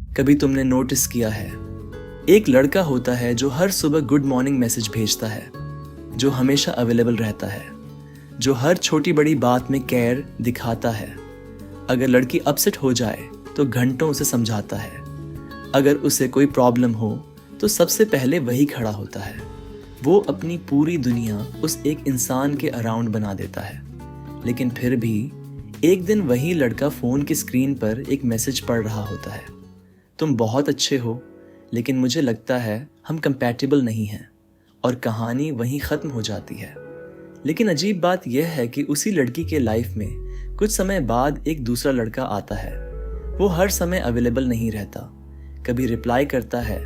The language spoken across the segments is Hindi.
कभी तुमने नोटिस किया है, एक लड़का होता है जो हर सुबह गुड मॉर्निंग मैसेज भेजता है, जो हमेशा अवेलेबल रहता है, जो हर छोटी बड़ी बात में केयर दिखाता है। अगर लड़की अपसेट हो जाए तो घंटों उसे समझाता है। अगर उसे कोई प्रॉब्लम हो तो सबसे पहले वही खड़ा होता है। वो अपनी पूरी दुनिया उस एक इंसान के अराउंड बना देता है। लेकिन फिर भी एक दिन वही लड़का फ़ोन की स्क्रीन पर एक मैसेज पढ़ रहा होता है, तुम बहुत अच्छे हो, लेकिन मुझे लगता है हम कंपैटिबल नहीं हैं, और कहानी वहीं ख़त्म हो जाती है। लेकिन अजीब बात यह है कि उसी लड़की के लाइफ में कुछ समय बाद एक दूसरा लड़का आता है। वो हर समय अवेलेबल नहीं रहता, कभी रिप्लाई करता है,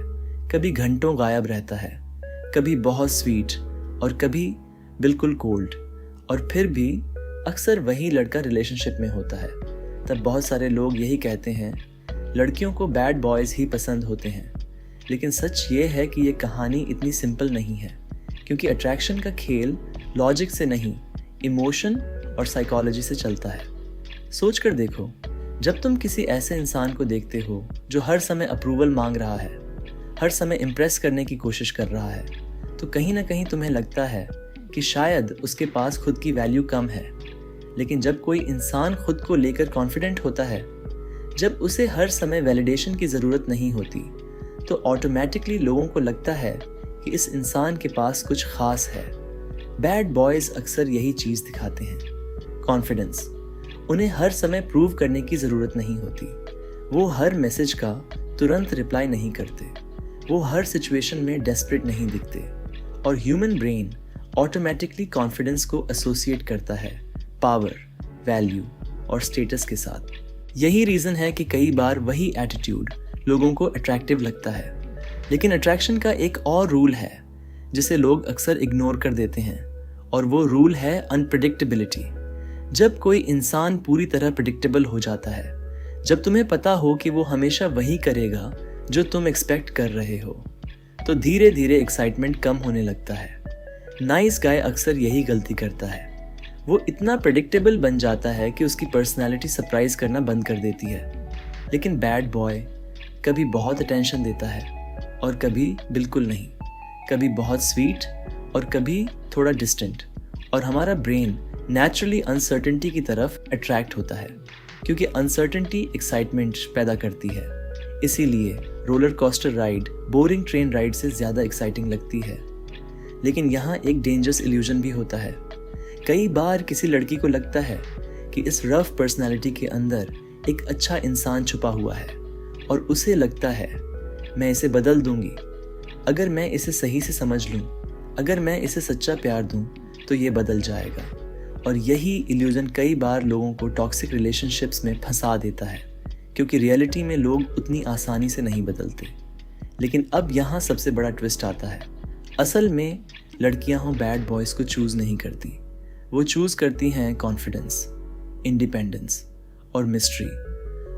कभी घंटों गायब रहता है, कभी बहुत स्वीट और कभी बिल्कुल कोल्ड। और फिर भी अक्सर वही लड़का रिलेशनशिप में होता है। तब बहुत सारे लोग यही कहते हैं, लड़कियों को बैड बॉयज़ ही पसंद होते हैं। लेकिन सच ये है कि ये कहानी इतनी सिंपल नहीं है, क्योंकि अट्रैक्शन का खेल लॉजिक से नहीं, इमोशन और साइकोलॉजी से चलता है। सोच कर देखो, जब तुम किसी ऐसे इंसान को देखते हो जो हर समय अप्रूवल मांग रहा है, हर समय इम्प्रेस करने की कोशिश कर रहा है, तो कहीं ना कहीं तुम्हें लगता है कि शायद उसके पास खुद की वैल्यू कम है। लेकिन जब कोई इंसान खुद को लेकर कॉन्फिडेंट होता है, जब उसे हर समय वैलिडेशन की ज़रूरत नहीं होती, तो ऑटोमेटिकली लोगों को लगता है कि इस इंसान के पास कुछ खास है। बैड बॉयज़ अक्सर यही चीज़ दिखाते हैं, कॉन्फिडेंस। उन्हें हर समय प्रूव करने की ज़रूरत नहीं होती। वो हर मैसेज का तुरंत रिप्लाई नहीं करते, वो हर सिचुएशन में डेस्परेट नहीं दिखते। और ह्यूमन ब्रेन ऑटोमेटिकली कॉन्फिडेंस को एसोसिएट करता है पावर, वैल्यू और स्टेटस के साथ। यही रीज़न है कि कई बार वही एटीट्यूड लोगों को अट्रैक्टिव लगता है। लेकिन अट्रैक्शन का एक और रूल है जिसे लोग अक्सर इग्नोर कर देते हैं, और वो रूल है अनप्रेडिक्टेबिलिटी। जब कोई इंसान पूरी तरह प्रेडिक्टेबल हो जाता है, जब तुम्हें पता हो कि वो हमेशा वही करेगा जो तुम एक्सपेक्ट कर रहे हो, तो धीरे धीरे एक्साइटमेंट कम होने लगता है। नाइस गाय अक्सर यही गलती करता है। वो इतना प्रेडिक्टेबल बन जाता है कि उसकी पर्सनैलिटी सरप्राइज करना बंद कर देती है। लेकिन बैड बॉय कभी बहुत अटेंशन देता है और कभी बिल्कुल नहीं, कभी बहुत स्वीट और कभी थोड़ा डिस्टेंट। और हमारा ब्रेन नेचुरली अनसर्टेनिटी की तरफ अट्रैक्ट होता है, क्योंकि अनसर्टेनिटी एक्साइटमेंट पैदा करती है। इसीलिए roller coaster ride boring train ride से ज़्यादा एक्साइटिंग लगती है। लेकिन यहाँ एक डेंजरस इल्यूजन भी होता है। कई बार किसी लड़की को लगता है कि इस रफ पर्सनालिटी के अंदर एक अच्छा इंसान छुपा हुआ है, और उसे लगता है मैं इसे बदल दूंगी, अगर मैं इसे सही से समझ लूँ, अगर मैं इसे सच्चा प्यार दूँ तो ये बदल जाएगा। और यही इल्यूजन कई बार लोगों को टॉक्सिक रिलेशनशिप्स में फंसा देता है, क्योंकि रियलिटी में लोग उतनी आसानी से नहीं बदलते। लेकिन अब यहाँ सबसे बड़ा ट्विस्ट आता है। असल में लड़कियाँ हों बैड बॉयज़ को चूज़ नहीं करती, वो चूज़ करती हैं कॉन्फिडेंस, इंडिपेंडेंस और मिस्ट्री।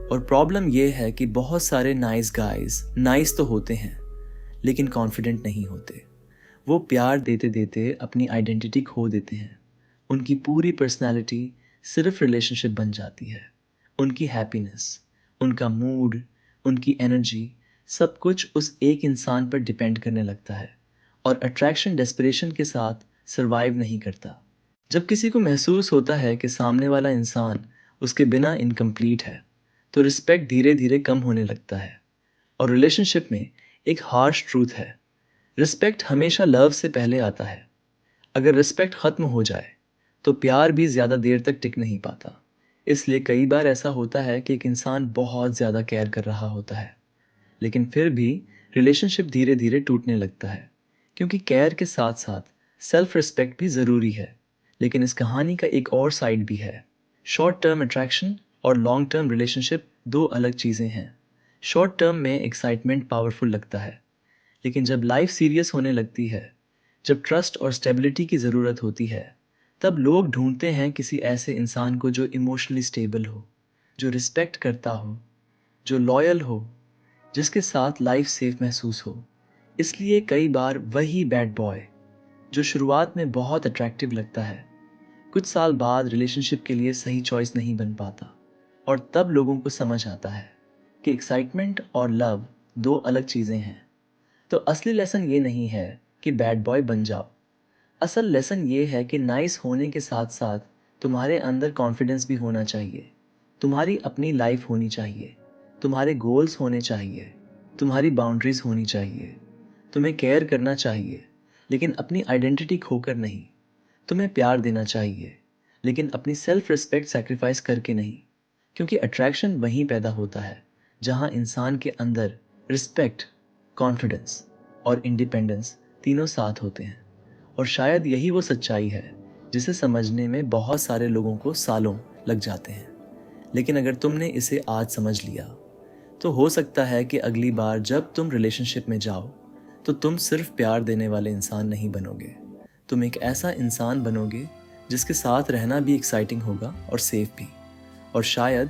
और प्रॉब्लम ये है कि बहुत सारे नाइस गाइज नाइस तो होते हैं, लेकिन कॉन्फिडेंट नहीं होते। वो प्यार देते देते अपनी आइडेंटिटी खो देते हैं। उनकी पूरी पर्सनालिटी सिर्फ रिलेशनशिप बन जाती है। उनकी हैप्पीनेस, उनका मूड, उनकी एनर्जी, सब कुछ उस एक इंसान पर डिपेंड करने लगता है। और अट्रैक्शन डेस्परेशन के साथ सर्वाइव नहीं करता। जब किसी को महसूस होता है कि सामने वाला इंसान उसके बिना इनकम्प्लीट है, तो रिस्पेक्ट धीरे धीरे कम होने लगता है। और रिलेशनशिप में एक हार्श ट्रूथ है, रिस्पेक्ट हमेशा लव से पहले आता है। अगर रिस्पेक्ट ख़त्म हो जाए तो प्यार भी ज़्यादा देर तक टिक नहीं पाता। इसलिए कई बार ऐसा होता है कि एक इंसान बहुत ज़्यादा केयर कर रहा होता है, लेकिन फिर भी रिलेशनशिप धीरे धीरे टूटने लगता है, क्योंकि केयर के साथ साथ सेल्फ रिस्पेक्ट भी ज़रूरी है। लेकिन इस कहानी का एक और साइड भी है। शॉर्ट टर्म अट्रैक्शन और लॉन्ग टर्म रिलेशनशिप दो अलग चीज़ें हैं। शॉर्ट टर्म में एक्साइटमेंट पावरफुल लगता है, लेकिन जब लाइफ सीरियस होने लगती है, जब ट्रस्ट और स्टेबिलिटी की ज़रूरत होती है, तब लोग ढूंढते हैं किसी ऐसे इंसान को जो इमोशनली स्टेबल हो, जो रिस्पेक्ट करता हो, जो लॉयल हो, जिसके साथ लाइफ सेफ महसूस हो। इसलिए कई बार वही बैड बॉय जो शुरुआत में बहुत अट्रैक्टिव लगता है, कुछ साल बाद रिलेशनशिप के लिए सही चॉइस नहीं बन पाता। और तब लोगों को समझ आता है कि एक्साइटमेंट और लव दो अलग चीज़ें हैं। तो असली लेसन ये नहीं है कि बैड बॉय बन जाओ। असल लेसन ये है कि नाइस होने के साथ साथ तुम्हारे अंदर कॉन्फिडेंस भी होना चाहिए। तुम्हारी अपनी लाइफ होनी चाहिए, तुम्हारे गोल्स होने चाहिए, तुम्हारी बाउंड्रीज होनी चाहिए। तुम्हें केयर करना चाहिए, लेकिन अपनी आइडेंटिटी खोकर नहीं। तुम्हें प्यार देना चाहिए, लेकिन अपनी सेल्फ रिस्पेक्ट सैक्रिफाइस करके नहीं। क्योंकि अट्रैक्शन वहीं पैदा होता है जहां इंसान के अंदर रिस्पेक्ट, कॉन्फिडेंस और इंडिपेंडेंस तीनों साथ होते हैं। और शायद यही वो सच्चाई है जिसे समझने में बहुत सारे लोगों को सालों लग जाते हैं। लेकिन अगर तुमने इसे आज समझ लिया, तो हो सकता है कि अगली बार जब तुम रिलेशनशिप में जाओ तो तुम सिर्फ प्यार देने वाले इंसान नहीं बनोगे। तुम एक ऐसा इंसान बनोगे जिसके साथ रहना भी एक्साइटिंग होगा और सेफ भी। और शायद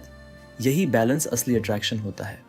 यही बैलेंस असली अट्रैक्शन होता है।